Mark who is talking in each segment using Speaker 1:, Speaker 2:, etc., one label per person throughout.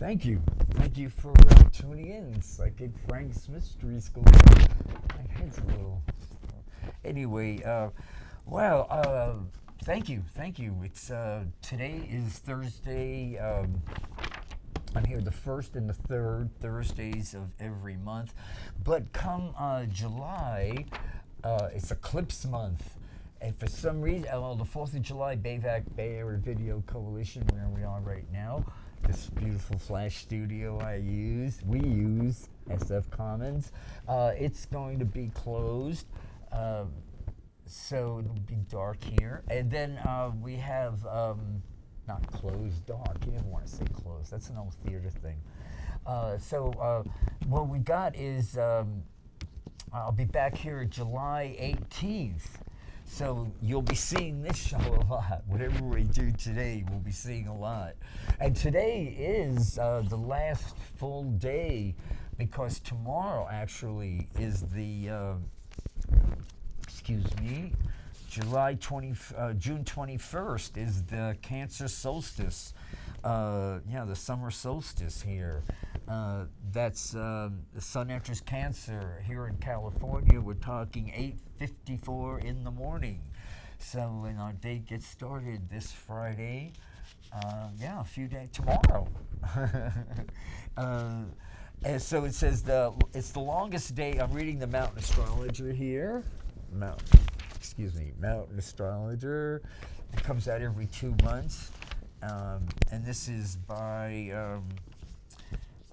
Speaker 1: Thank you. Thank you for tuning in. Psychic Frank's Mystery School. My head's a little. Anyway, thank you. Thank you. It's today is Thursday. I'm here the first and the third Thursdays of every month. But come July, it's eclipse month. And for some reason, the 4th of July, BAVC, Bay Area Video Coalition, where we are right now, this beautiful flash studio we use, SF Commons, it's going to be closed, so it'll be dark here. And then we have, not closed, dark, you didn't want to say closed, that's an old theater thing. So what we got is, I'll be back here July 18th. So you'll be seeing this show a lot. Whatever we do today, we'll be seeing a lot. And today is the last full day, because tomorrow actually is the, June 21st is the Cancer solstice. The summer solstice here. That's the sun enters Cancer here in California. We're talking 8:54 in the morning. So when our day gets started this Friday, a few days tomorrow. And so it says it's the longest day. I'm reading the Mountain Astrologer here. Mountain Astrologer. It comes out every 2 months. And this is by,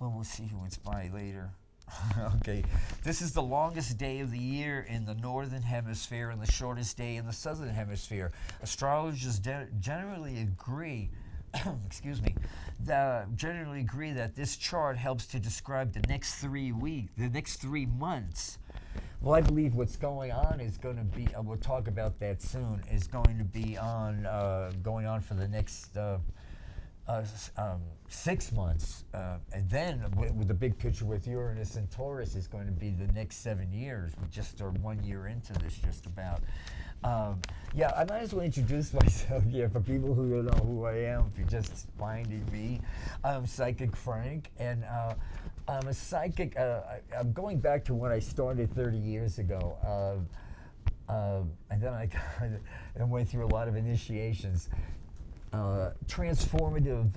Speaker 1: we'll see who it's by later. Okay, this is the longest day of the year in the northern hemisphere and the shortest day in the southern hemisphere. Astrologers generally agree, generally agree that this chart helps to describe the next 3 months. Well, I believe what's going on is going to be, we'll talk about that soon, is going to be going on for the next 6 months. And then with the big picture with Uranus and Taurus is going to be the next 7 years. We just are 1 year into this just about. I might as well introduce myself here for people who don't know who I am. If you're just finding me, I'm Psychic Frank, and I'm a psychic. I'm going back to when I started 30 years ago, and then I went through a lot of initiations. Transformative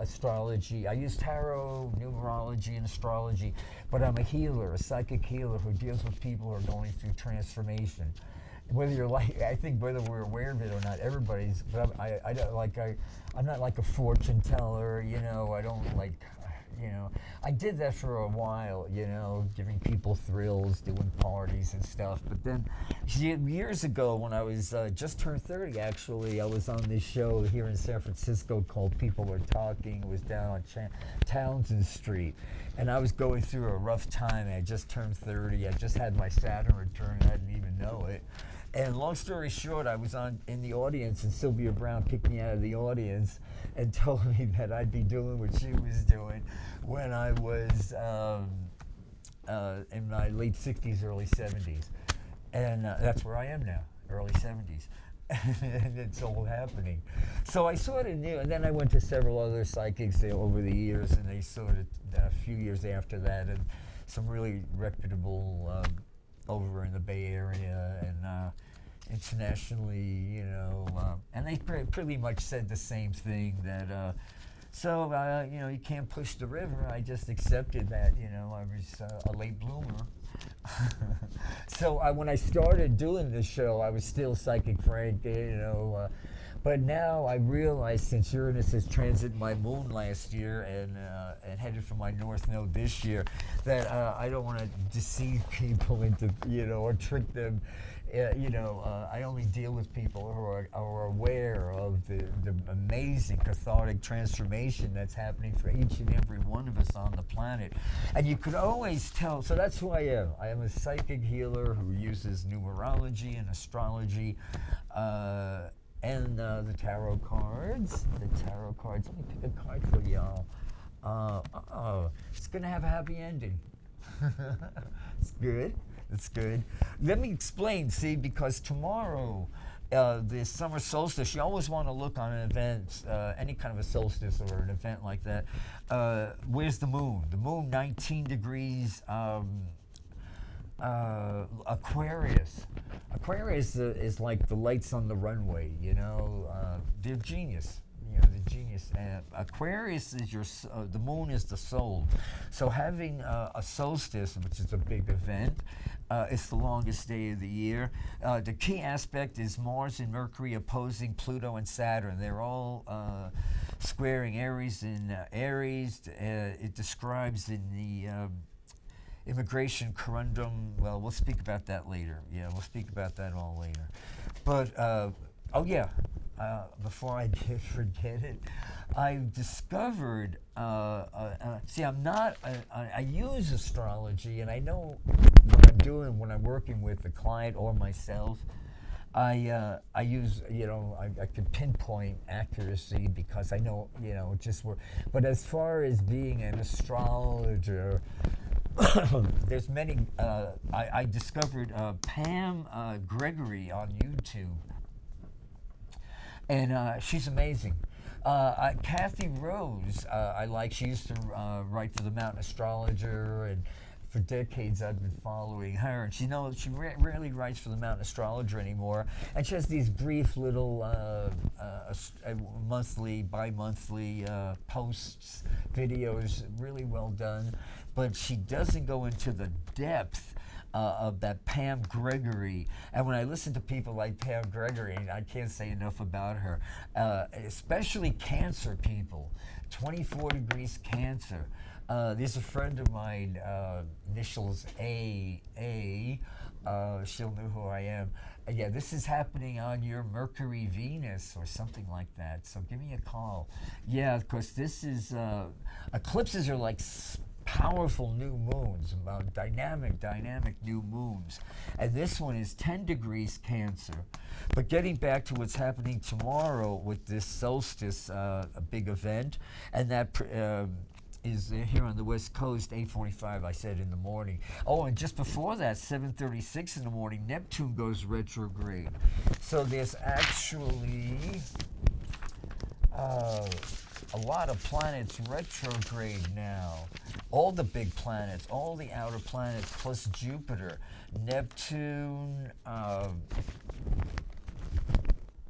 Speaker 1: astrology. I use tarot, numerology, and astrology, but I'm a healer, a psychic healer who deals with people who are going through transformation. Whether you're I think whether we're aware of it or not, everybody's. But I'm not like a fortune teller. I don't like. I did that for a while, giving people thrills, doing parties and stuff. But then years ago, when I was just turned 30, actually, I was on this show here in San Francisco called People Are Talking. It was down on Townsend Street. And I was going through a rough time. I just turned 30. I just had my Saturn return. I didn't even know it. And long story short, I was in the audience, and Sylvia Brown picked me out of the audience and told me that I'd be doing what she was doing when I was in my late 60s, early 70s. And that's where I am now, early 70s. And it's all happening. So I sort of knew, and then I went to several other psychics over the years, and they sort of, a few years after that, and some really reputable over in the Bay Area and internationally, and they pretty much said the same thing, that you can't push the river. I just accepted that, I was a late bloomer. So when I started doing this show, I was still Psychic Frank, but now I realize, since Uranus has transited my moon last year and headed for my North Node this year, that I don't want to deceive people into, or trick them. I only deal with people who are aware of the amazing cathartic transformation that's happening for each and every one of us on the planet. And you could always tell, so that's who I am. I am a psychic healer who uses numerology and astrology, and the tarot cards. Let me pick a card for y'all. It's going to have a happy ending. It's good. Let me explain, because tomorrow the summer solstice, you always want to look on an event, any kind of a solstice or an event like that. Where's the moon? The moon, 19 degrees. Aquarius. Aquarius is like the lights on the runway, you know. They're genius. You know, the genius. Aquarius is the moon is the soul. So having a solstice, which is a big event, it's the longest day of the year. The key aspect is Mars and Mercury opposing Pluto and Saturn. They're all squaring Aries in Aries. It describes in the immigration conundrum. Well, we'll speak about that later. Yeah, we'll speak about that all later. But, oh yeah, before I forget it, I've discovered, see, I use astrology, and I know what I'm doing when I'm working with the client or myself. I use, you know, I could pinpoint accuracy because I know, you know, just work. But as far as being an astrologer, there's many. I discovered Pam Gregory on YouTube, and she's amazing. Kathy Rose, I like. She used to write for the Mountain Astrologer, and for decades I've been following her. And she rarely writes for the Mountain Astrologer anymore. And she has these brief little monthly, bi-monthly posts, videos, really well done. But she doesn't go into the depth of that Pam Gregory. And when I listen to people like Pam Gregory, I can't say enough about her, especially Cancer people, 24 degrees Cancer. There's a friend of mine, initials A, she'll know who I am. Yeah, this is happening on your Mercury Venus or something like that, so give me a call. Yeah, of course, this is, eclipses are like powerful new moons, dynamic new moons. And this one is 10 degrees Cancer. But getting back to what's happening tomorrow with this solstice, a big event, and that is here on the West Coast, 8:45, I said, in the morning. Oh, and just before that, 7:36 in the morning, Neptune goes retrograde. So there's actually a lot of planets retrograde now. All the big planets, all the outer planets, plus Jupiter, Neptune,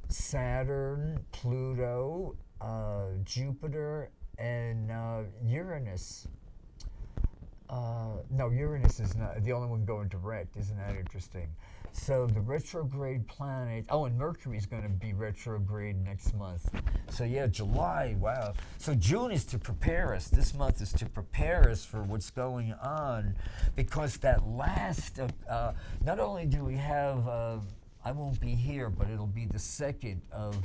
Speaker 1: Saturn, Pluto, Jupiter, and Uranus. No, Uranus is not the only one going direct. Isn't that interesting? So the retrograde planet, oh, and Mercury is going to be retrograde next month. So yeah, July, wow. So June is to prepare us. This month is to prepare us for what's going on, because that last, not only do we have, I won't be here, but it'll be the 2nd of,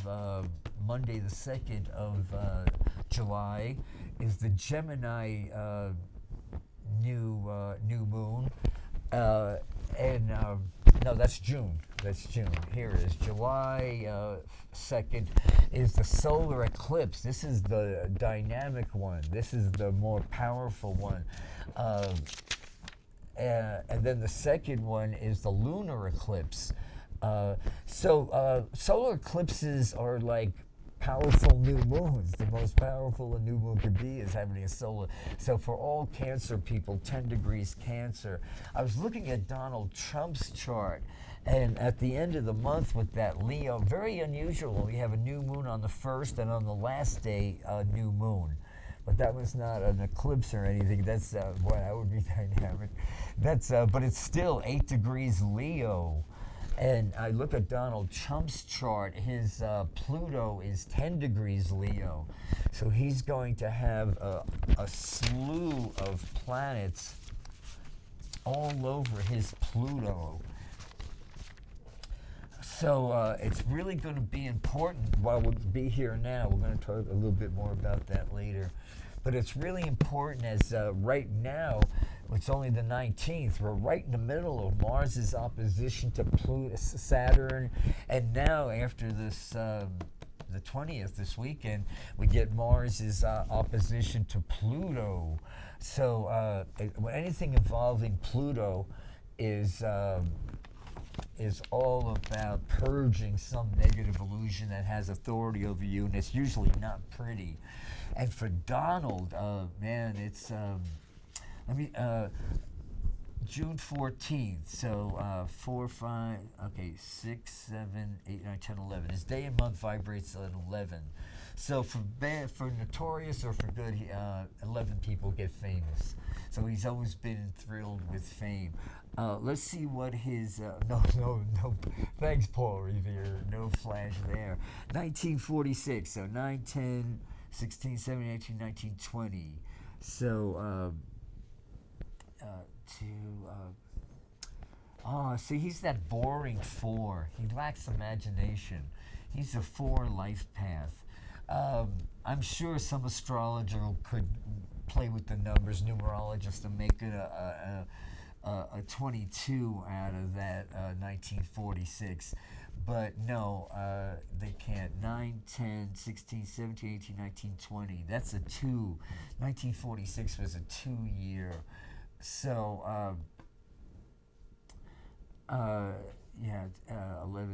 Speaker 1: Monday the 2nd of July, is the Gemini new moon. No, that's June. That's June. Here it is. July 2nd is the solar eclipse. This is the dynamic one. This is the more powerful one. And then the second one is the lunar eclipse. So solar eclipses are like powerful new moons. The most powerful a new moon could be is having a solar. So for all Cancer people, 10 degrees Cancer. I was looking at Donald Trump's chart, and at the end of the month with that Leo, very unusual. We have a new moon on the 1st, and on the last day, a new moon. But that was not an eclipse or anything. That's, boy, that would be dynamic. That's, but it's still 8 degrees Leo. And I look at Donald Trump's chart, his Pluto is 10 degrees Leo. So he's going to have a slew of planets all over his Pluto. So it's really going to be important. While we'll be here now, we're going to talk a little bit more about that later. But it's really important as right now, it's only the 19th. We're right in the middle of Mars's opposition to Saturn. And now after this, the 20th, this weekend, we get Mars's opposition to Pluto. So anything involving Pluto is is all about purging some negative illusion that has authority over you, and it's usually not pretty. And for Donald, man, it's let me June 14th. So 4, 5, okay, 6, 7, 8, 9, 10, 11. His day and month vibrates at 11. So for bad, for notorious or for good, 11 people get famous. So he's always been thrilled with fame. Let's see what his, no, thanks Paul Revere, no flash there. 1946, so 9, 10, 16, 17, 18, 19, 20. So, see, he's that boring 4. He lacks imagination. He's a 4 life path. I'm sure some astrologer could play with the numbers, numerologists, to make it a 22 out of that 1946. But no, they can't. 9, 10, 16, 17, 18, 19, 20. That's a 2. 1946 was a 2 year. So, 11,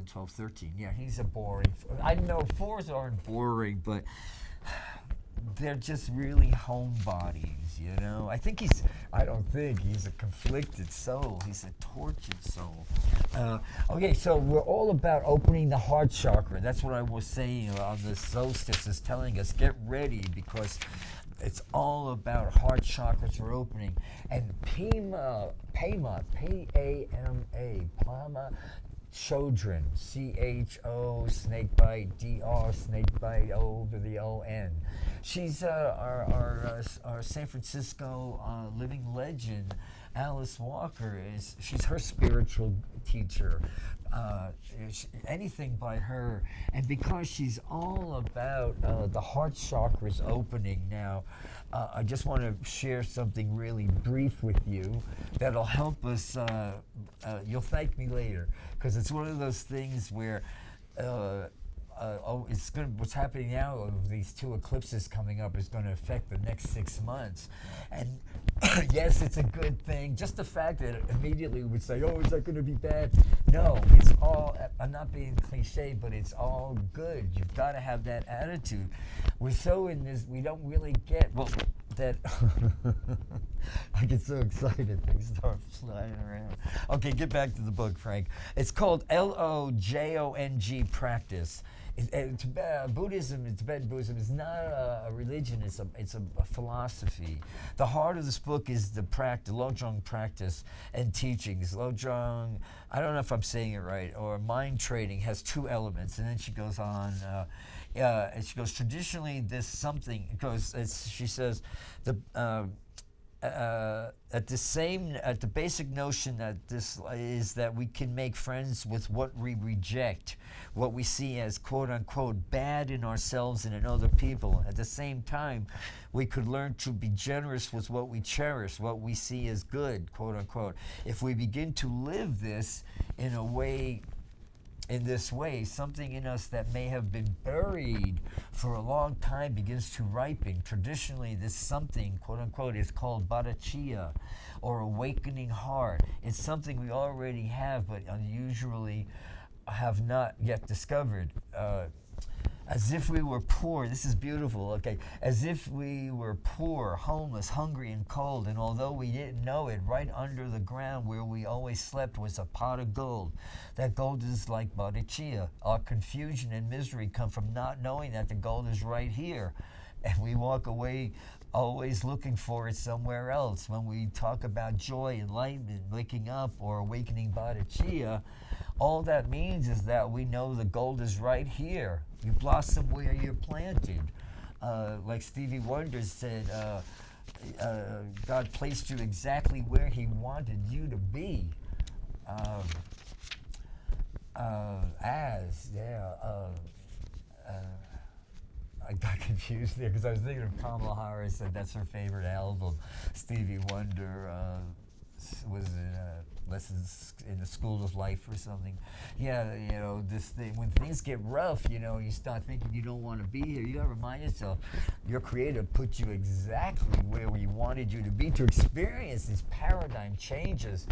Speaker 1: 12, 13. Yeah, he's a boring. I know 4s aren't boring, but they're just really homebodies, you know? I don't think he's a conflicted soul. He's a tortured soul. Okay, so we're all about opening the heart chakra. That's what I was saying on the solstice, is telling us, get ready, because it's all about heart chakras are opening. And Pama, P-A-M-A, Pama Chodron, C-H-O, snakebite, D-R, snakebite, over the O-N. She's our San Francisco living legend. Alice Walker she's her spiritual teacher. Anything by her, and because she's all about the heart chakras opening now, I just want to share something really brief with you that'll help us. You'll thank me later, because it's one of those things where what's happening now of these 2 eclipses coming up is going to affect the next 6 months. And yes, it's a good thing. Just the fact that immediately we would say, oh, is that going to be bad? No, it's all, I'm not being cliche, but it's all good. You've got to have that attitude. We're so in this, we don't really get, that I get so excited, things start flying around. Okay, get back to the book, Frank. It's called Lojong Practice. Buddhism, Tibetan Buddhism, is not a religion, it's a philosophy. The heart of this book is the Lojong practice and teachings. Lojong, I don't know if I'm saying it right, or mind trading has 2 elements, and then she goes on, and she goes, traditionally this something, she says, at the basic notion that this is that we can make friends with what we reject, what we see as quote unquote bad in ourselves and in other people. At the same time, we could learn to be generous with what we cherish, what we see as good, quote unquote. If we begin to live this in this way, something in us that may have been buried for a long time begins to ripen. Traditionally, this something, quote unquote, is called bodhicitta, or awakening heart. It's something we already have, but unusually have not yet discovered. As if we were poor, this is beautiful, okay, as if we were poor, homeless, hungry, and cold, and although we didn't know it, right under the ground where we always slept was a pot of gold. That gold is like bodhicitta. Our confusion and misery come from not knowing that the gold is right here, and we walk away always looking for it somewhere else. When we talk about joy, enlightenment, waking up, or awakening bodhicitta, all that means is that we know the gold is right here. You blossom where you're planted. Like Stevie Wonder said, God placed you exactly where He wanted you to be. I got confused there because I was thinking of Kamala Harris, and that's her favorite album. Stevie Wonder was lessons in the School of Life or something. Yeah, you know, this thing, when things get rough, you know, you start thinking you don't want to be here. You got to remind yourself, your Creator put you exactly where He wanted you to be to experience this paradise paradigm changes.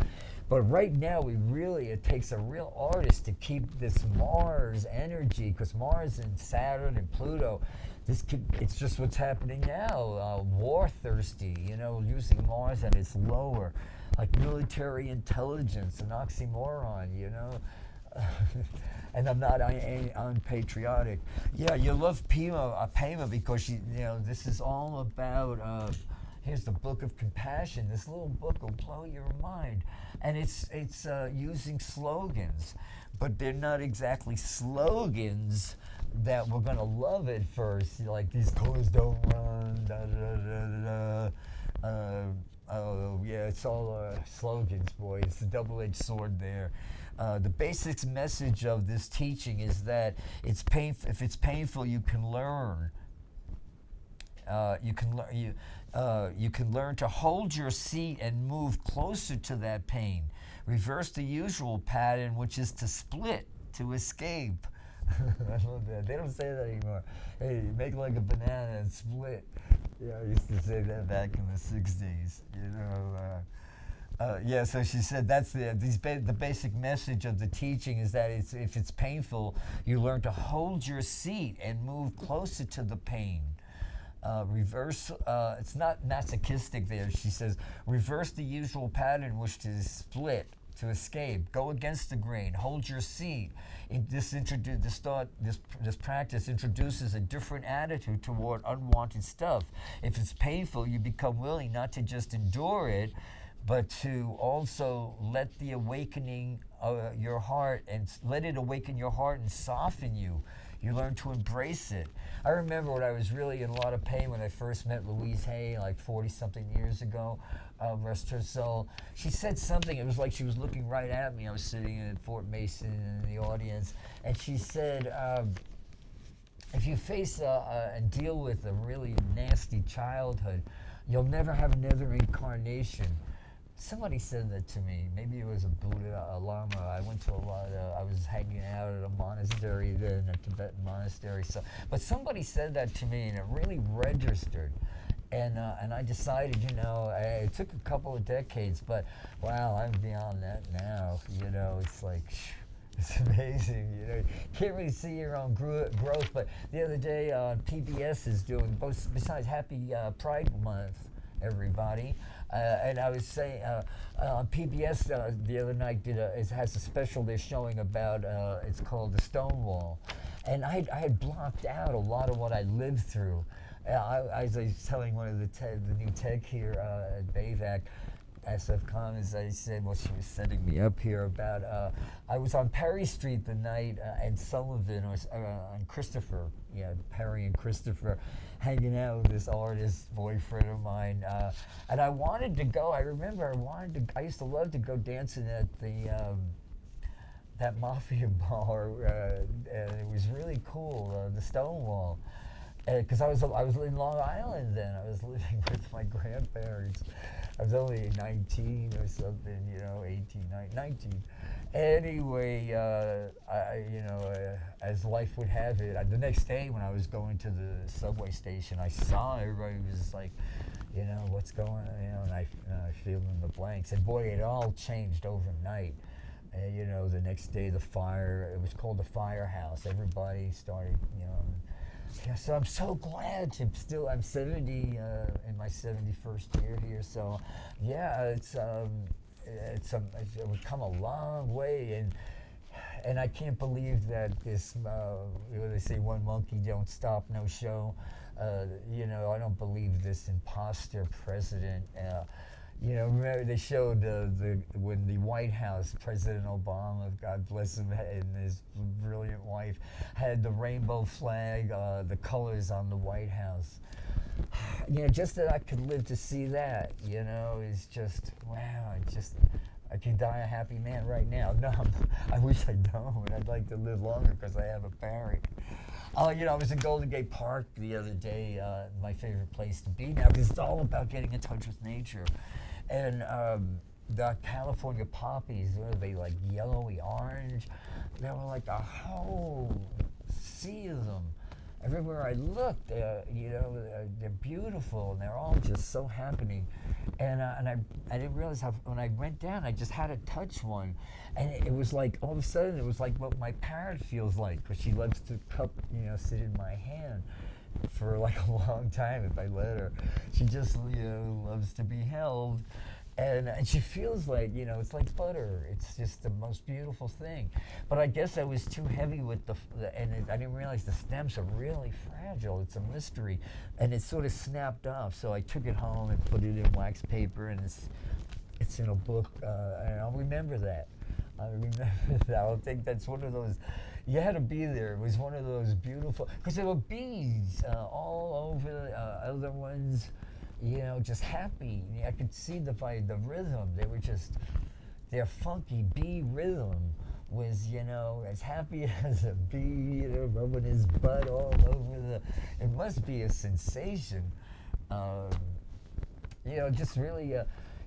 Speaker 1: But right now, it takes a real artist to keep this Mars energy, because Mars and Saturn and Pluto, it's just what's happening now. War thirsty, using Mars at its lower, like military intelligence, an oxymoron, and I'm not unpatriotic. Yeah, you love Pema because this is all about. Here's the Book of Compassion. This little book will blow your mind, and it's using slogans, but they're not exactly slogans that we're gonna love at first. Like, these cars don't run. Da, da, da, da, da. Oh yeah, it's all slogans, boy. It's a double-edged sword there. The basic message of this teaching is that it's painful. If it's painful, you can learn. You can learn to hold your seat and move closer to that pain. Reverse the usual pattern, which is to split, to escape. I love that. They don't say that anymore. Hey, make like a banana and split. Yeah, I used to say that back in the 60s. Yeah, so she said that's the basic message of the teaching is that if it's painful, you learn to hold your seat and move closer to the pain. Reverse, it's not masochistic there. She says, reverse the usual pattern, which is split, to escape. Go against the grain. Hold your seat. This practice introduces a different attitude toward unwanted stuff. If it's painful, you become willing not to just endure it, but to also let the awakening your heart and let it awaken your heart and soften you. You learn to embrace it. I remember when I was really in a lot of pain when I first met Louise Hay, like 40-something years ago, rest her soul. She said something, it was like she was looking right at me. I was sitting at Fort Mason in the audience, and she said, if you face and deal with a really nasty childhood, you'll never have another incarnation. Somebody said that to me. Maybe it was a Buddha, a Lama. I went to I was hanging out at a monastery then, a Tibetan monastery. But somebody said that to me, and it really registered. And I decided, it took a couple of decades, but wow, I'm beyond that now. It's like, it's amazing. You can't really see your own growth. But the other day, PBS is doing, besides Happy Pride Month, everybody. And I was saying, PBS the other night has a special they're showing about, it's called The Stonewall. And I had blocked out a lot of what I lived through. I was telling one of the new tech here at BAVC, SF Commons, I said, well, she was setting me up here about, I was on Perry Street the night, and Sullivan, and Christopher, Perry and Christopher, hanging out with this artist boyfriend of mine, and I wanted to go. I remember I used to love to go dancing at that Mafia bar, and it was really cool, the Stonewall, because I was in Long Island then. I was living with my grandparents. I was only 19 or something, 18, 19. Anyway, as life would have it, the next day when I was going to the subway station, I saw everybody was like, what's going on, and I filled in the blanks. And boy, it all changed overnight. The next day, it was called the Firehouse. Everybody started, yeah, so I'm so glad I'm 70 in my 71st year here. So yeah, it's we've come a long way, and I can't believe that this they say one monkey don't stop no show. I don't believe this imposter president. Remember they showed when the White House, President Obama, God bless him, and his brilliant wife, had the rainbow flag, the colors on the White House. Just that I could live to see that, is just, wow, I can die a happy man right now. No, I wish I don't. I'd like to live longer because I have a parrot. I was in Golden Gate Park the other day, my favorite place to be now, because it's all about getting in touch with nature. And the California poppies, were they like yellowy orange? There were like a whole sea of them. everywhere I looked, they're beautiful and they're all just so happening. And I didn't realize how, when I went down, I just had to touch one. And it was like, all of a sudden, it was like what my parrot feels like, because she loves to sit in my hand for like a long time if I let her. She just, loves to be held. And she feels like, it's like butter. It's just the most beautiful thing. But I guess I was too heavy with I didn't realize the stems are really fragile. It's a mystery. And it sort of snapped off. So I took it home and put it in wax paper, and it's in a book, and I'll remember that. I remember that. I think that's one of those, you had to be there. It was one of those beautiful, because there were bees all over, other ones, just happy. I could see the rhythm. They were just, their funky bee rhythm was, as happy as a bee, rubbing his butt all over it must be a sensation. Just really,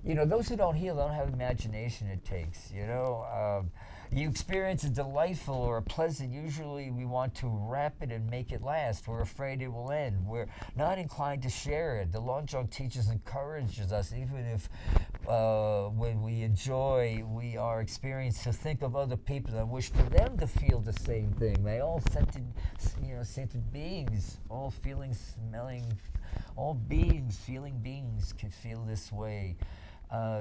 Speaker 1: those who don't heal don't have imagination it takes, You experience a delightful or a pleasant, usually we want to wrap it and make it last. We're afraid it will end. We're not inclined to share it. The Longjong teaches encourages us, even if when we enjoy, we are experienced, to think of other people and wish for them to feel the same thing. They all scented beings, all feelings, smelling, all beings, feeling beings can feel this way.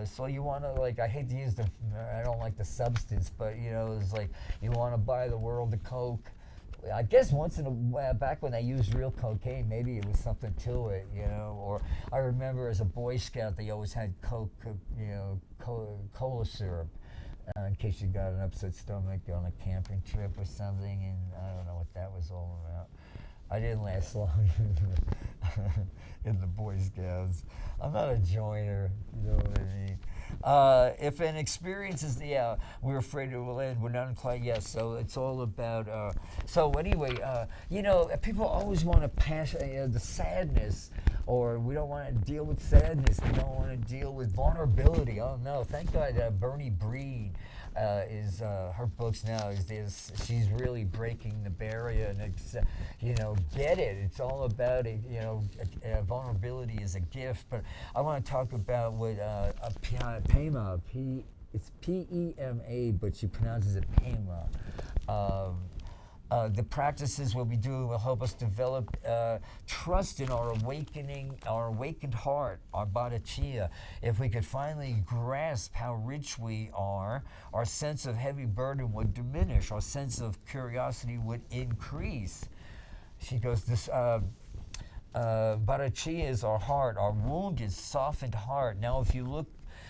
Speaker 1: So you want to, I hate to use I don't like the substance, but, it's like you want to buy the world of Coke. I guess once in a while, back when they used real cocaine, maybe it was something to it, Or I remember as a Boy Scout, they always had Coke, cola syrup, in case you got an upset stomach on a camping trip or something, and I don't know what that was all about. I didn't last long in the Boy Scouts. I'm not a joiner, you know what I mean? If an experience is we're afraid it will end, we're not inclined, yes, so it's all about, so anyway, people always want to pass the sadness, or we don't want to deal with sadness, we don't want to deal with vulnerability. Oh no, thank God Bernie Breed her books now she's really breaking the barrier, and it's, get it. It's all about it. Vulnerability is a gift. But I want to talk about what Pema. It's P-E-M-A, but she pronounces it Pema. The practices what we do will help us develop trust in our awakened heart, our bodhicitta. If we could finally grasp how rich we are, our sense of heavy burden would diminish, our sense of curiosity would increase. She goes, this bodhicitta is our heart, our wounded, softened heart. Now, if you look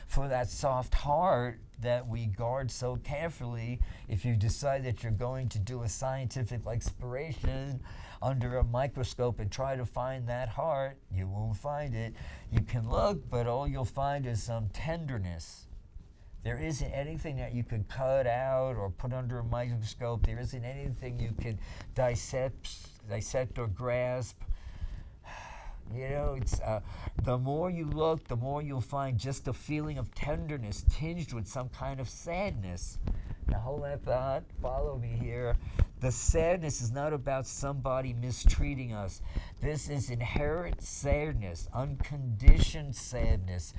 Speaker 1: for that soft heart that we guard so carefully, if you decide that you're going to do a scientific exploration under a microscope and try to find that heart, you won't find it. You can look, but all you'll find is some tenderness. There isn't anything that you can cut out or put under a microscope. There isn't anything you can dissect or grasp. It's the more you look, the more you'll find just a feeling of tenderness tinged with some kind of sadness. Now hold that thought, follow me here. The sadness is not about somebody mistreating us. This is inherent sadness, unconditioned sadness.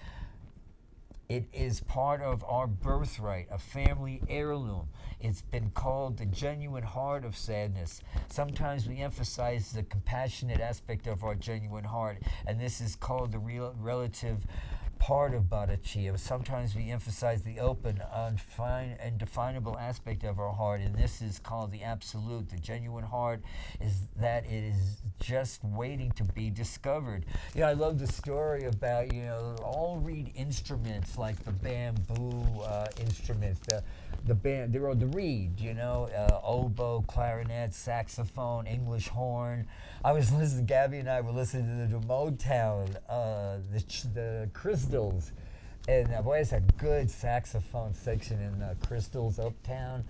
Speaker 1: It is part of our birthright, a family heirloom. It's been called the genuine heart of sadness. Sometimes we emphasize the compassionate aspect of our genuine heart, and this is called the relative part of bodhicitta. Sometimes we emphasize the open, undefinable aspect of our heart, and this is called the absolute. The genuine heart is that it is just waiting to be discovered. I love the story about, all reed instruments, like the bamboo instruments, the reed, oboe, clarinet, saxophone, English horn. I was listening, Gabby and I were listening to the Motown, the Crystals, and boy, it's a good saxophone section in Crystals Uptown.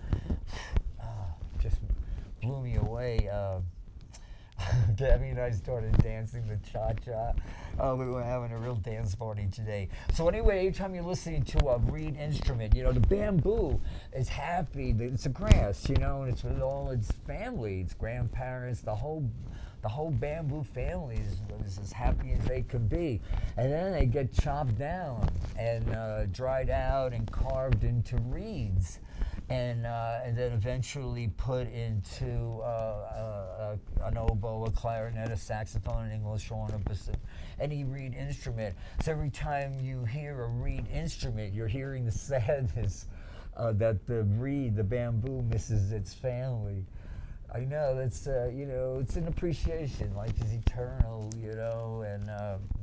Speaker 1: Just blew me away. Gabby and I started dancing the cha-cha. We were having a real dance party today. So anyway, anytime you're listening to a reed instrument, you know, the bamboo is happy. It's a grass, you know, and it's with all its family, its grandparents, the whole bamboo family is as happy as they could be. And then they get chopped down and dried out and carved into reeds. And then eventually put into an oboe, a clarinet, a saxophone, an English horn, any reed instrument. So every time you hear a reed instrument, you're hearing the sadness that the bamboo misses its family. I know, that's, you know, it's an appreciation. Life is eternal, you know, and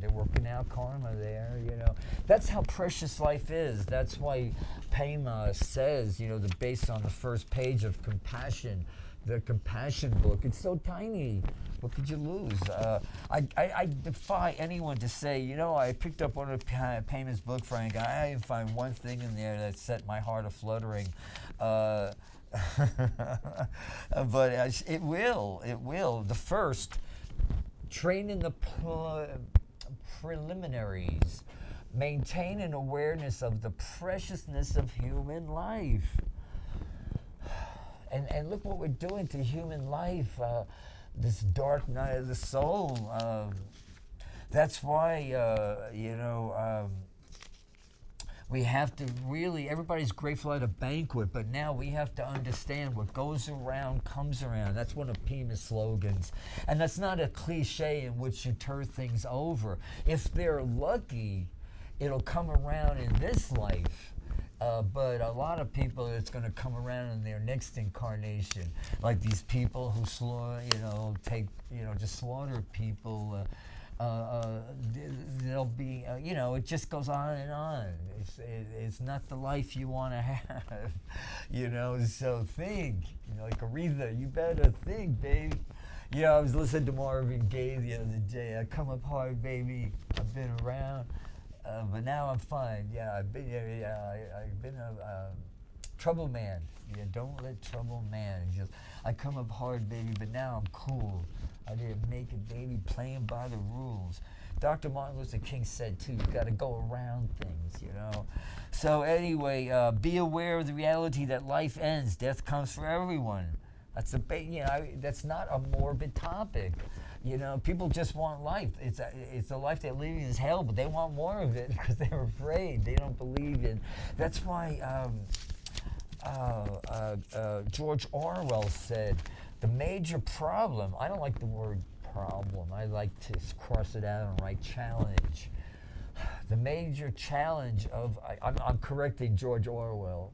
Speaker 1: they're working out karma there, you know. That's how precious life is. That's why Pam says, you know, based on the first page of Compassion, the Compassion book, it's so tiny. What could you lose? I defy anyone to say, you know, I picked up one of Pam's book, Frank, I didn't find one thing in there that set my heart a-fluttering. But it will. The first, train in the preliminaries. Maintain an awareness of the preciousness of human life. And look what we're doing to human life, this dark night of the soul. That's why, you know, we have to really, everybody's grateful at a banquet, but now we have to understand what goes around comes around. That's one of Pima's slogans. And that's not a cliche in which you turn things over. If they're lucky, it'll come around in this life. But a lot of people, it's going to come around in their next incarnation. Like these people who just slaughter people. There'll be, you know, it just goes on and on. It's not the life you want to have, you know, so think, you know, like Aretha, you better think, babe. You know, I was listening to Marvin Gaye the other day. I come up hard, baby. I've been around, but now I'm fine. Yeah, I've been a trouble man. Yeah, don't let trouble man. Just, I come up hard, baby, but now I'm cool. I didn't make it, baby, playing by the rules. Dr. Martin Luther King said, too, you got to go around things, you know. So anyway, be aware of the reality that life ends. Death comes for everyone. That's that's not a morbid topic. You know, people just want life. It's a life they're living is hell, but they want more of it because they're afraid. They don't believe in. That's why George Orwell said, the major problem, I don't like the word problem, I like to cross it out and write challenge. The major challenge of, I'm correcting George Orwell.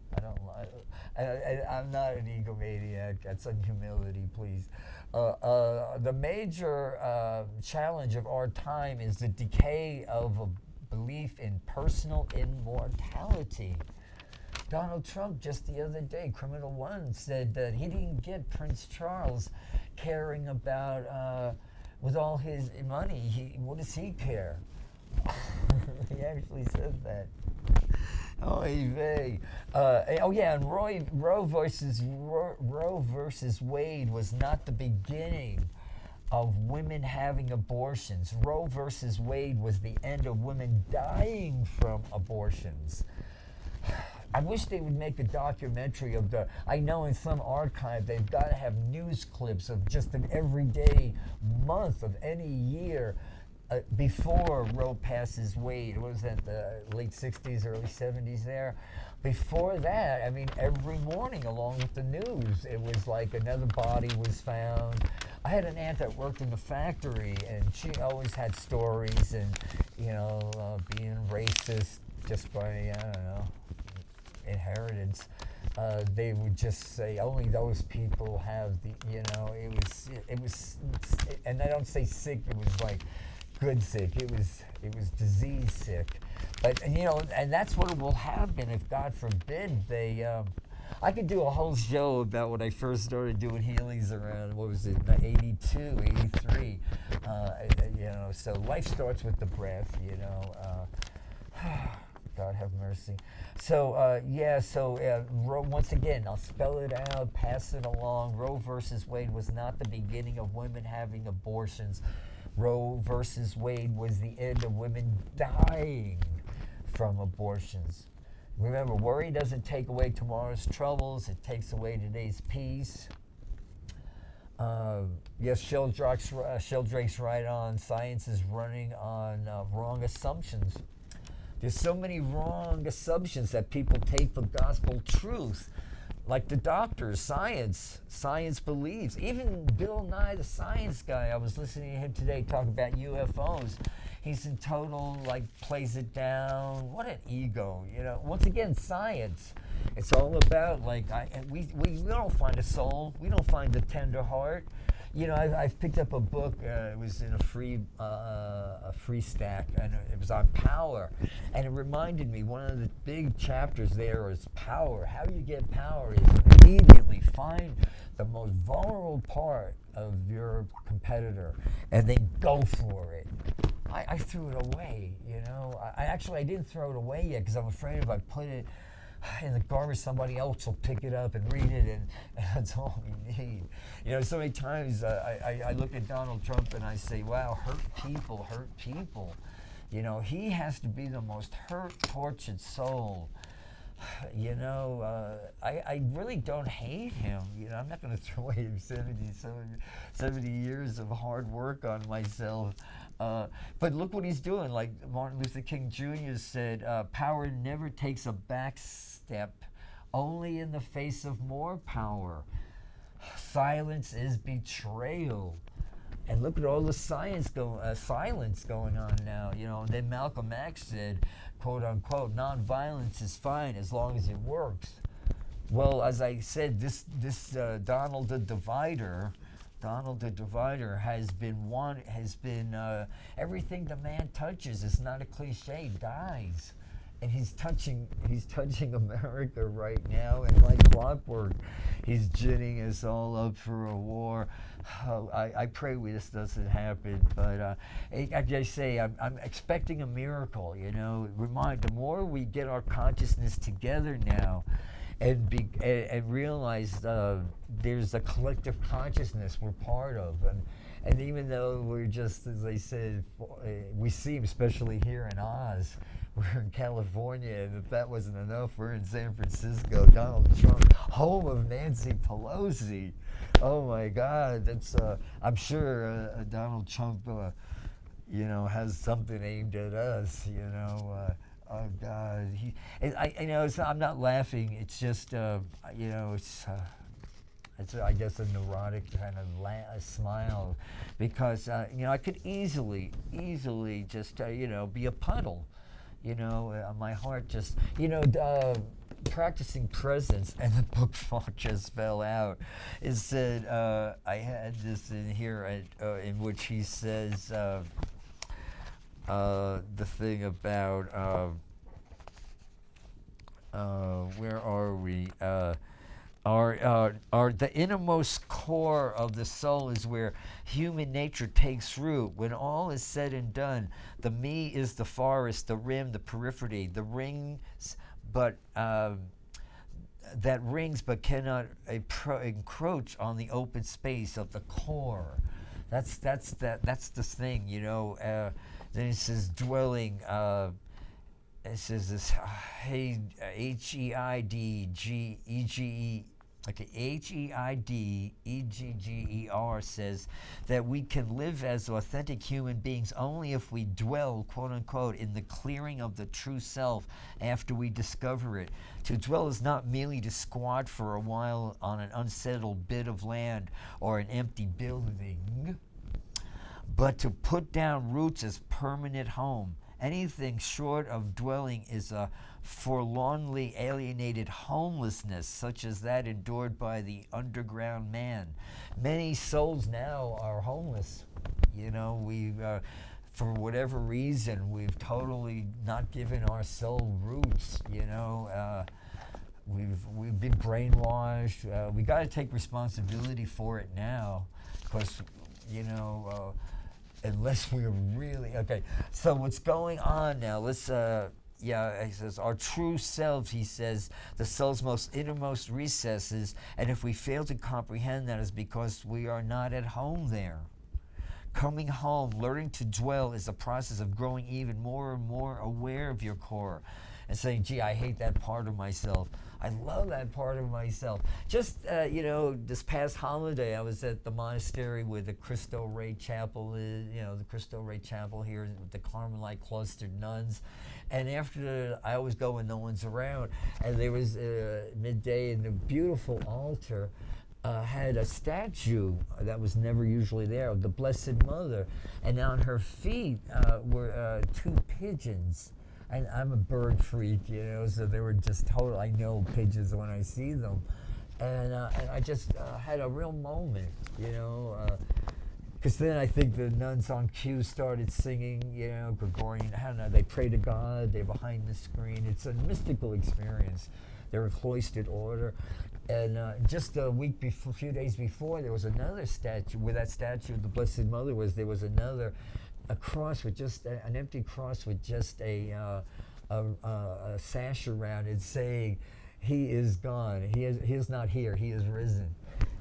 Speaker 1: I'm not an egomaniac, that's some humility, please. The major challenge of our time is the decay of a belief in personal immortality. Donald Trump just the other day, Criminal One, said that he didn't get Prince Charles caring about, with all his money, what does he care? He actually said that. Oh, yeah, and Roe versus Wade was not the beginning of women having abortions. Roe versus Wade was the end of women dying from abortions. I wish they would make a documentary of I know in some archive they've got to have news clips of just an everyday month of any year before Roe passes Wade. What was that, the late 60s, early 70s there? Before that, I mean, every morning along with the news, it was like another body was found. I had an aunt that worked in the factory, and she always had stories and, you know, being racist just by, I don't know, inheritance. They would just say only those people have the, you know, it was, and I don't say sick, it was like good sick, it was disease sick. But, you know, and that's what will happen if, God forbid, they, I could do a whole show about when I first started doing healings around, what was it, 82, 83, you know, so life starts with the breath, you know, God have mercy. So, once again, I'll spell it out, pass it along. Roe versus Wade was not the beginning of women having abortions. Roe versus Wade was the end of women dying from abortions. Remember, worry doesn't take away tomorrow's troubles, it takes away today's peace. Yes, Sheldrake's right on. Science is running on wrong assumptions. There's so many wrong assumptions that people take for gospel truth. Like the doctors, science believes. Even Bill Nye, the science guy, I was listening to him today talk about UFOs. He's in total, plays it down. What an ego, Once again, science. It's all about, we don't find a soul. We don't find a tender heart. I've picked up a book. It was in a free stack, and it was on power. And it reminded me, one of the big chapters there is power. How you get power is immediately find the most vulnerable part of your competitor and then go for it. I threw it away, I didn't throw it away yet because I'm afraid if I put it in the garbage, somebody else will pick it up and read it, and that's all we need. So many times I look at Donald Trump and I say, wow, hurt people. He has to be the most hurt, tortured soul. I really don't hate him. I'm not going to throw away 70 years of hard work on myself. But look what he's doing. Like Martin Luther King Jr. said, power never takes a back step, only in the face of more power. Silence is betrayal. And look at all the silence going on now. And then Malcolm X said, quote unquote, nonviolence is fine as long as it works. Well, as I said, this Donald the Divider has been everything the man touches, it's not a cliche, dies. And he's touching America right now, and like clockwork, he's ginning us all up for a war. I pray this doesn't happen, but like I say, I'm expecting a miracle. The more we get our consciousness together now, and realize there's a collective consciousness we're part of, and even though we're just, as I said, we seem, especially here in Oz, we're in California, and if that wasn't enough, we're in San Francisco. Donald Trump, home of Nancy Pelosi. Oh my God, that's I'm sure Donald Trump, has something aimed at us. Oh God, I'm not laughing. It's just, it's I guess a neurotic kind of smile, because I could easily just be a puddle. My heart just, practicing presence, and the book just fell out. It said, I had this in here in which he says the thing about, where are we? The innermost core of the soul is where human nature takes root. When all is said and done, the me is the forest, the rim, the periphery, the rings, but that rings but cannot encroach on the open space of the core. That's the thing, Then it says dwelling. It says this Heidegger says that we can live as authentic human beings only if we dwell, quote unquote, in the clearing of the true self after we discover it. To dwell is not merely to squat for a while on an unsettled bit of land or an empty building, but to put down roots as permanent home. Anything short of dwelling is a forlornly alienated homelessness, such as that endured by the underground man. Many souls now are homeless. We've, for whatever reason, we've totally not given our soul roots. We've been brainwashed. We got to take responsibility for it now, because unless we're really okay. So what's going on now? Let's
Speaker 2: Yeah, he says, our true self, he says, the soul's most innermost recesses, and if we fail to comprehend that, is because we are not at home there. Coming home, learning to dwell, is a process of growing even more and more aware of your core and saying, gee, I hate that part of myself. I love that part of myself. Just, this past holiday, I was at the monastery where the Cristo Rey Chapel is, the Cristo Rey Chapel here with the Carmelite cloistered nuns. And I always go when no one's around. And there was midday, and the beautiful altar had a statue that was never usually there of the Blessed Mother, and on her feet were two pigeons. And I'm a bird freak, so they were just total. I know pigeons when I see them, and I just had a real moment, because then I think the nuns on cue started singing, Gregorian. I don't know. They pray to God. They're behind the screen. It's a mystical experience. They're a cloistered order. And just a few days before, there was another statue. Where that statue of the Blessed Mother was, there was a cross with just an empty cross with just a sash around it saying, "He is gone. He is not here. He is risen."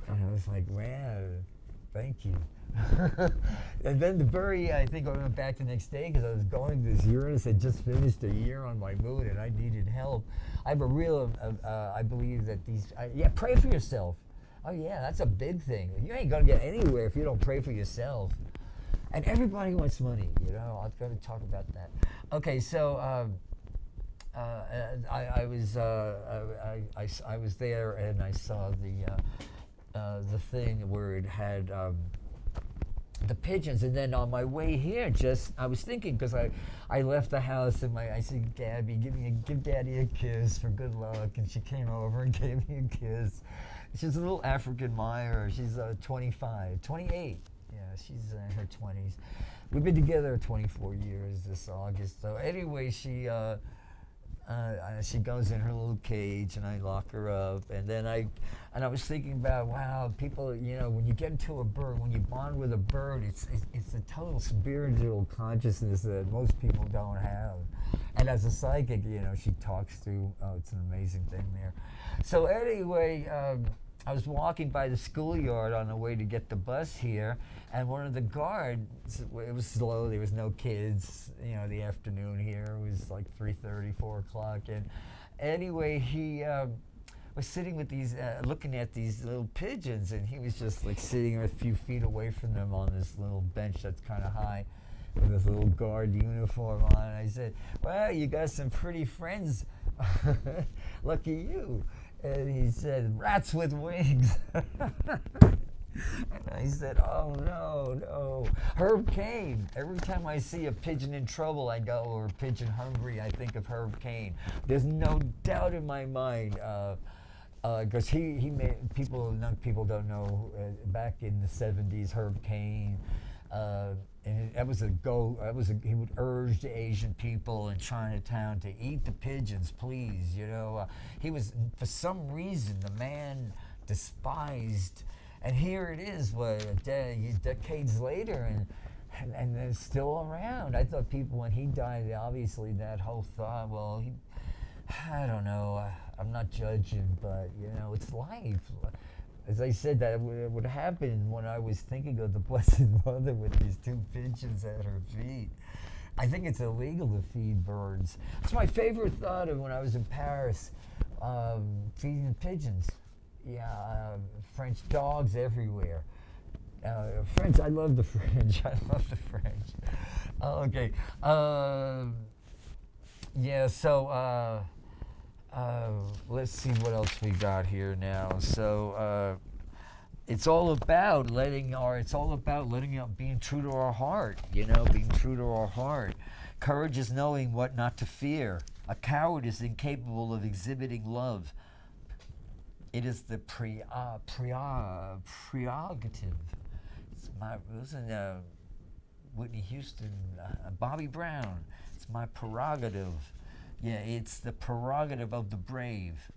Speaker 2: And I was like, man, thank you. And then I think I went back the next day because I was going to this Uranus had just finished a year on my moon and I needed help. I have a real, I believe that pray for yourself. Oh yeah, that's a big thing. You ain't gonna get anywhere if you don't pray for yourself. And everybody wants money, I'm going to talk about that. Okay, so I was there and I saw the thing where it had the pigeons, and then on my way here, I was thinking, because I left the house and I said, Gabby, give Daddy a kiss for good luck, and she came over and gave me a kiss. She's a little African Meyer. She's 28. Yeah, she's in her 20s. We've been together 24 years this August. So anyway, she goes in her little cage, and I lock her up. And then I was thinking about, wow, people, when you get into a bird, when you bond with a bird, it's a total spiritual consciousness that most people don't have. And as a psychic, she talks to, it's an amazing thing there. So anyway, I was walking by the schoolyard on the way to get the bus here, and one of the guards, it was slow, there was no kids, the afternoon here, it was like 3:30, 4 o'clock, and anyway, he was sitting with these, looking at these little pigeons, and he was just like sitting a few feet away from them on this little bench that's kind of high, with this little guard uniform on. And I said, well, you got some pretty friends, lucky you. And he said, rats with wings. And I said, oh, no. Herb Cain. Every time I see a pigeon in trouble, I go, or a pigeon hungry, I think of Herb Cain. There's no doubt in my mind, because he made, young people don't know, back in the 70s, Herb Cain, and he would urge the Asian people in Chinatown to eat the pigeons, please, he was, for some reason, the man despised, and here it is, decades later, and they're still around. I thought people, when he died, obviously that whole thought, well, I don't know, I'm not judging, but, it's life. As I said, that would happen when I was thinking of the Blessed Mother with these two pigeons at her feet. I think it's illegal to feed birds. It's my favorite thought of when I was in Paris, feeding pigeons. Yeah, French dogs everywhere. French, I love the French. Okay. Let's see what else we got here now. So it's all about being true to our heart, being true to our heart. Courage is knowing what not to fear. A coward is incapable of exhibiting love. It is the prerogative. Listen, Whitney Houston, Bobby Brown. It's my prerogative. Yeah, it's the prerogative of the brave.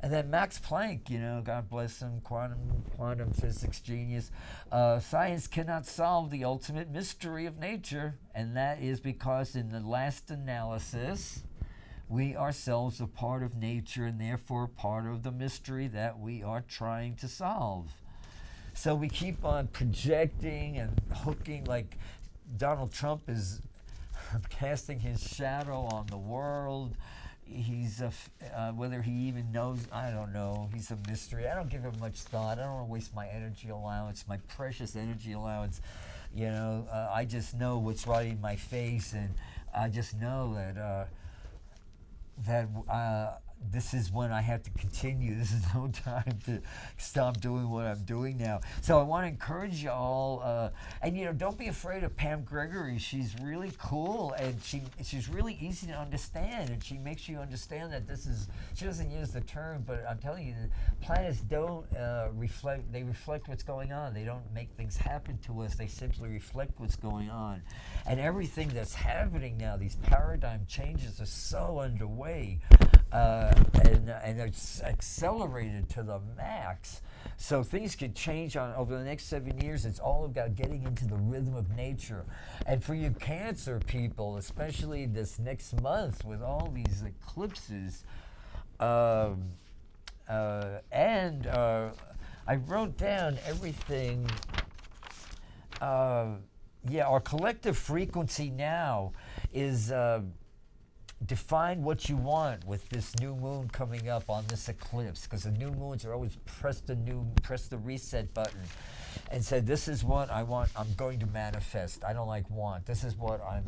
Speaker 2: And then Max Planck, God bless him, quantum physics genius. Science cannot solve the ultimate mystery of nature, and that is because in the last analysis, we ourselves are part of nature and therefore part of the mystery that we are trying to solve. So we keep on projecting and hooking, like Donald Trump is casting his shadow on the world. He's whether he even knows, I don't know. He's a mystery. I don't give him much thought. I don't want to waste my energy allowance, my precious energy allowance. I just know what's right in my face, and I just know that this is when I have to continue. This is no time to stop doing what I'm doing now. So I want to encourage you all, and don't be afraid of Pam Gregory. She's really cool, and she's really easy to understand, and she makes you understand that she doesn't use the term, but I'm telling you, the planets don't reflect, they reflect what's going on. They don't make things happen to us, they simply reflect what's going on. And everything that's happening now, these paradigm changes are so underway. And it's accelerated to the max. So things could change over the next 7 years. It's all about getting into the rhythm of nature. And for you Cancer people, especially this next month with all these eclipses, I wrote down everything. Our collective frequency now is define what you want with this new moon coming up on this eclipse, because the new moons are always press the reset button and said, this is what I want, I'm going to manifest. I don't like want. This is what I'm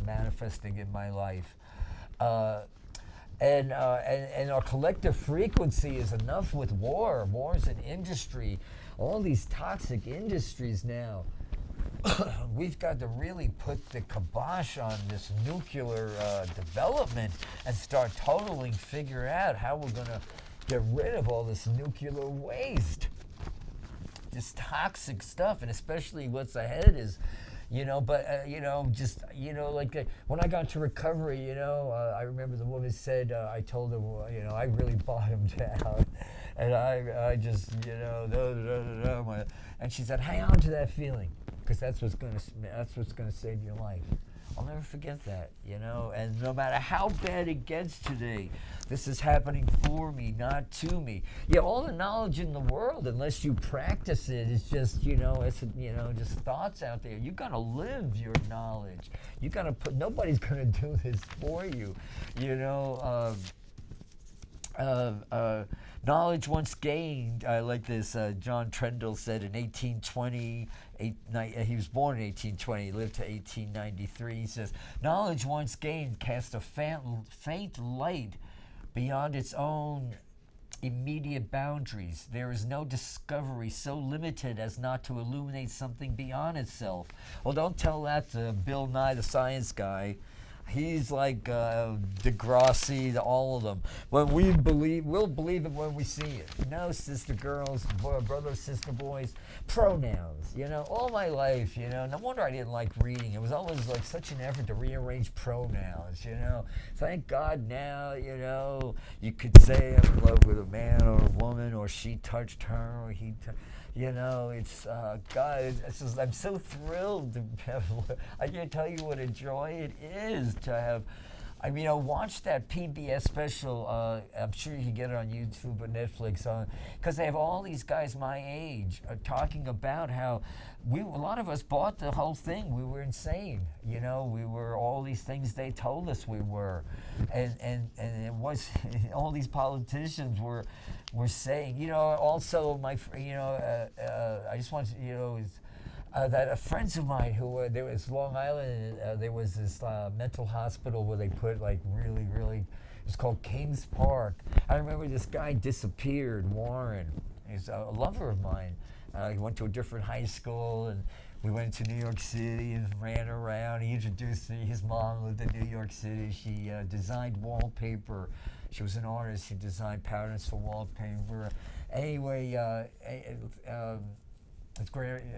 Speaker 2: manifesting in my life. And our collective frequency is enough with wars in industry, all these toxic industries now. We've got to really put the kibosh on this nuclear development and start figure out how we're going to get rid of all this nuclear waste, this toxic stuff, and especially what's ahead is, when I got to recovery, I remember the woman said, I told her, I really bottomed out, and I just, and she said, hang on to that feeling, because that's what's going to save your life. I'll never forget that, and no matter how bad it gets today, this is happening for me, not to me. Yeah, all the knowledge in the world, unless you practice it, is just, just thoughts out there. You got to live your knowledge. You got to nobody's going to do this for you, knowledge once gained, like this, John Trendle said in 1820, he was born in 1820, lived to 1893. He says, knowledge once gained casts a faint light beyond its own immediate boundaries. There is no discovery so limited as not to illuminate something beyond itself. Well, don't tell that to Bill Nye, the science guy. He's like Degrassi, all of them. When we'll believe it when we see it. Sister girls, brothers, sister boys, pronouns. All my life, no wonder I didn't like reading. It was always like such an effort to rearrange pronouns, Thank God now, you could say I'm in love with a man or a woman, or she touched her, or he it's, God, I'm so thrilled to have, I can't tell you what a joy it is to have, watch that PBS special, I'm sure you can get it on YouTube or Netflix, because they have all these guys my age talking about how a lot of us bought the whole thing. We were insane, we were all these things they told us we were, and it was, all these politicians were saying, also I just want to, that friends of mine who there was Long Island, there was this mental hospital where they put really, it's called Kings Park. I remember this guy disappeared, Warren. He's a lover of mine. He went to a different high school, and we went to New York City and ran around. He introduced me. His mom lived in New York City. She designed wallpaper. She was an artist. She designed patterns for wallpaper. Anyway,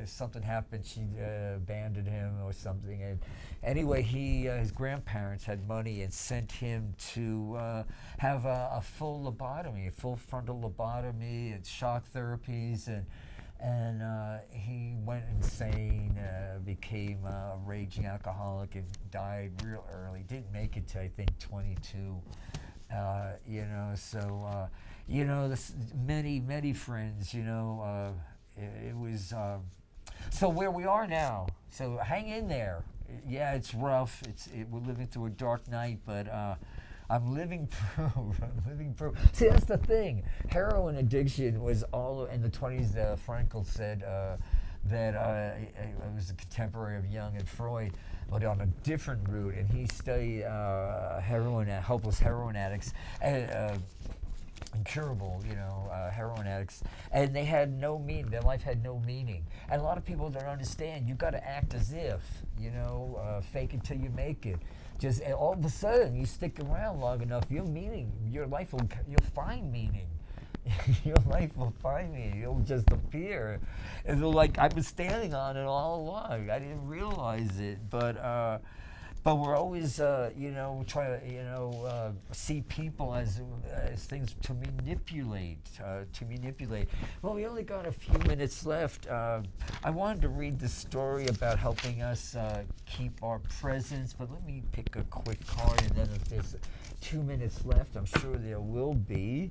Speaker 2: something happened. She abandoned him or something. And anyway, his grandparents had money and sent him to have a full lobotomy, a full frontal lobotomy, and shock therapies, and and he went insane, became a raging alcoholic, and died real early. Didn't make it to, I think, 22. You know, so you know, many friends. You know, it was so where we are now. So hang in there. Yeah, it's rough. We're living through a dark night, but I'm living through. I'm living through. See, that's the thing. Heroin addiction was all in the 20s. Frankl said that it was a contemporary of Jung and Freud, but on a different route. And he studied hopeless heroin addicts. Incurable, you know, heroin addicts, and they had no meaning. Their life had no meaning, and a lot of people don't understand. You got to act as if, you know, fake it till you make it. Just all of a sudden, you stick around long enough, your life you'll find meaning. Your life will find meaning. It'll just appear. It'll, like, I've been standing on it all along. I didn't realize it, but we're always, you know, try to, you know, see people as things to manipulate. Well, we only got a few minutes left. I wanted to read the story about helping us keep our presence, but let me pick a quick card, and then if there's 2 minutes left, I'm sure there will be.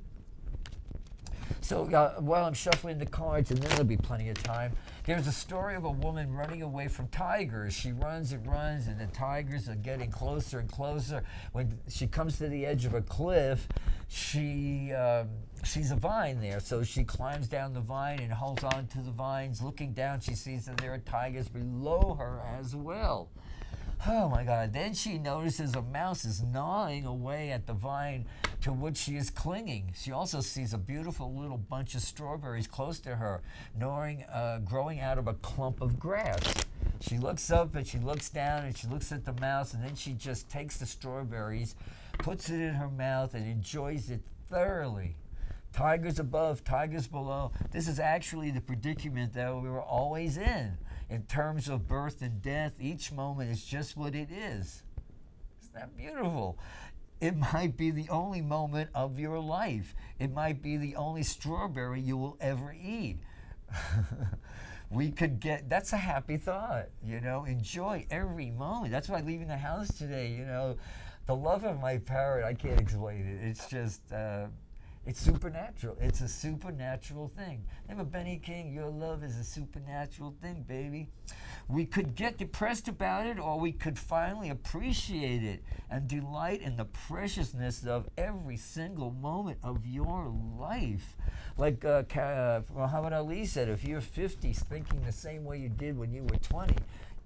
Speaker 2: So while I'm shuffling the cards, and then there'll be plenty of time, there's a story of a woman running away from tigers. She runs and runs, and the tigers are getting closer and closer. When she comes to the edge of a cliff, she sees a vine there. So she climbs down the vine and holds on to the vines. Looking down, she sees that there are tigers below her as well. Oh my God. Then she notices a mouse is gnawing away at the vine to which she is clinging. She also sees a beautiful little bunch of strawberries close to her, growing out of a clump of grass. She looks up and she looks down and she looks at the mouse, and then she just takes the strawberries, puts it in her mouth, and enjoys it thoroughly. Tigers above, tigers below. This is actually the predicament that we were always in. In terms of birth and death, each moment is just what it is. Isn't that beautiful? It might be the only moment of your life. It might be the only strawberry you will ever eat. That's a happy thought, you know, enjoy every moment. That's why leaving the house today, you know, the love of my parrot, I can't explain it. It's just, it's supernatural. It's a supernatural thing. Remember Benny King, your love is a supernatural thing, baby. We could get depressed about it, or we could finally appreciate it and delight in the preciousness of every single moment of your life. Like Muhammad Ali said, if you're 50 thinking the same way you did when you were 20,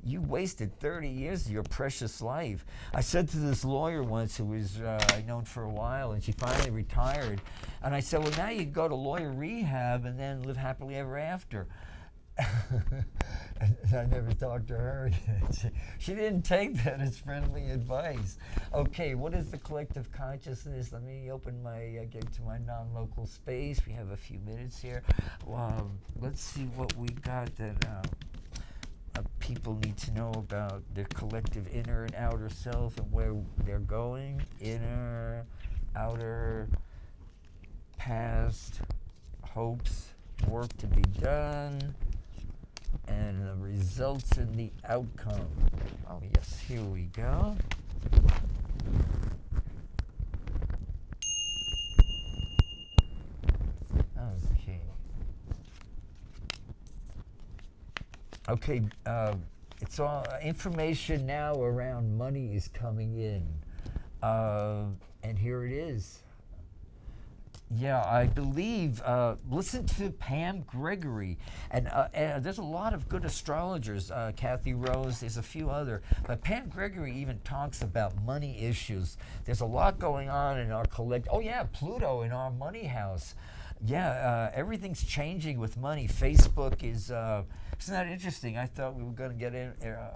Speaker 2: you wasted 30 years of your precious life. I said to this lawyer once who was I'd known for a while, and she finally retired, and I said, well, now you can go to lawyer rehab and then live happily ever after. I never talked to her again. She didn't take that as friendly advice. Okay, what is the collective consciousness? Let me get to my non-local space. We have a few minutes here. Let's see what we got that people need to know about their collective inner and outer self and where they're going. Inner, outer, past, hopes, work to be done, and the results and the outcome. Oh yes, here we go. Okay, it's all information now around money is coming in, and here it is. Yeah, I believe, listen to Pam Gregory, and there's a lot of good astrologers, Kathy Rose, there's a few other, but Pam Gregory even talks about money issues. There's a lot going on in our Pluto in our money house. Yeah, everything's changing with money. Facebook is, isn't that interesting? I thought we were going to get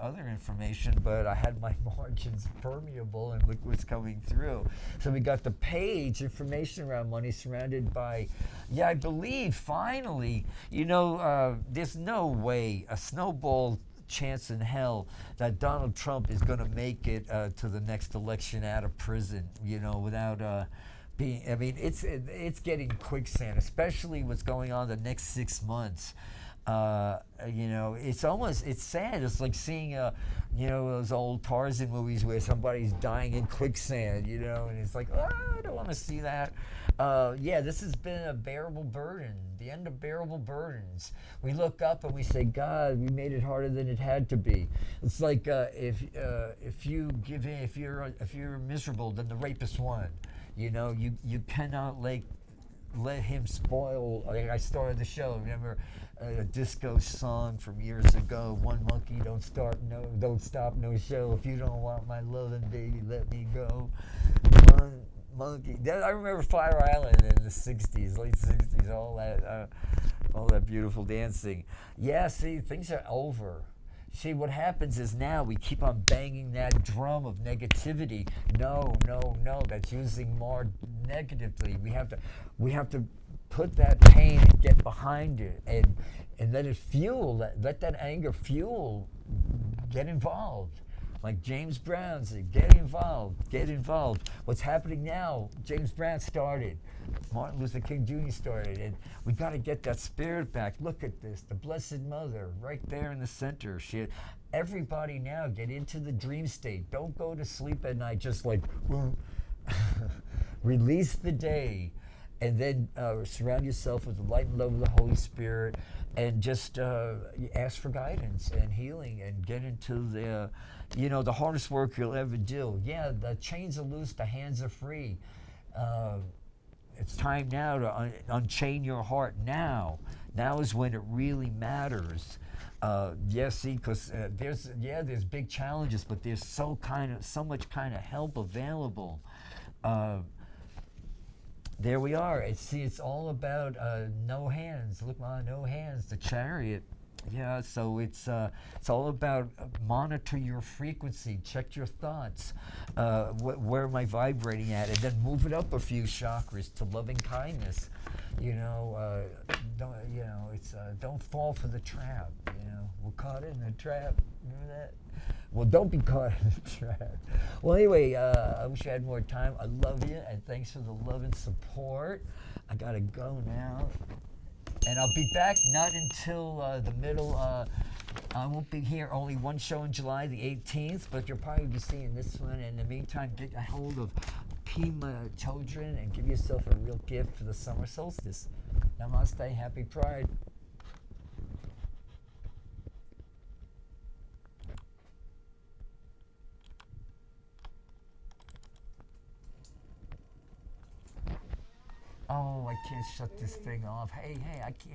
Speaker 2: other information, but I had my margins permeable, and look what's coming through. So we got the page, information around money, surrounded by, I believe, finally, there's no way, a snowball chance in hell that Donald Trump is going to make it to the next election out of prison, without... it's getting quicksand, especially what's going on the next 6 months. You know, it's sad. It's like seeing, you know, those old Tarzan movies where somebody's dying in quicksand, you know, and it's like, oh, I don't want to see that. Yeah, this has been a bearable burden, the end of bearable burdens. We look up and we say, God, we made it harder than it had to be. It's like if you give in, if you're miserable, then the rapist won. You know, you cannot let him spoil. Like I started the show. Remember a disco song from years ago? One monkey don't stop no show. If you don't want my loving, baby, let me go. One monkey. I remember Fire Island in the '60s, late '60s. All that beautiful dancing. Yeah. See, things are over. See, what happens is now we keep on banging that drum of negativity. No, no, no. That's using more negatively. We have to put that pain and get behind it, and let it fuel. Let that anger fuel. Get involved. Like James Brown said, get involved. Get involved. What's happening now? James Brown started. Martin Luther King Jr. started, and we got to get that spirit back. Look at this, the Blessed Mother, right there in the center. Everybody now get into the dream state. Don't go to sleep at night just like, release the day, and then surround yourself with the light and love of the Holy Spirit, and just ask for guidance and healing, and get into the, you know, the hardest work you'll ever do. Yeah, the chains are loose, the hands are free. It's time now to unchain your heart now. Now is when it really matters. See, because there's big challenges, but there's so much kind of help available. There we are. It's all about no hands. Look, no hands. The Chariot. Yeah, so it's all about monitor your frequency, check your thoughts, where am I vibrating at, and then move it up a few chakras to loving kindness. You know, don't fall for the trap. You know, we're caught in the trap. Remember that? Well, don't be caught in the trap. Well, anyway, I wish I had more time. I love you, and thanks for the love and support. I gotta go now. And I'll be back not until the middle. I won't be here. Only one show in July, the 18th, but you'll probably be seeing this one. In the meantime, get a hold of Pima Children and give yourself a real gift for the summer solstice. Namaste. Happy Pride. Oh, I can't shut this thing off. Hey, I can't.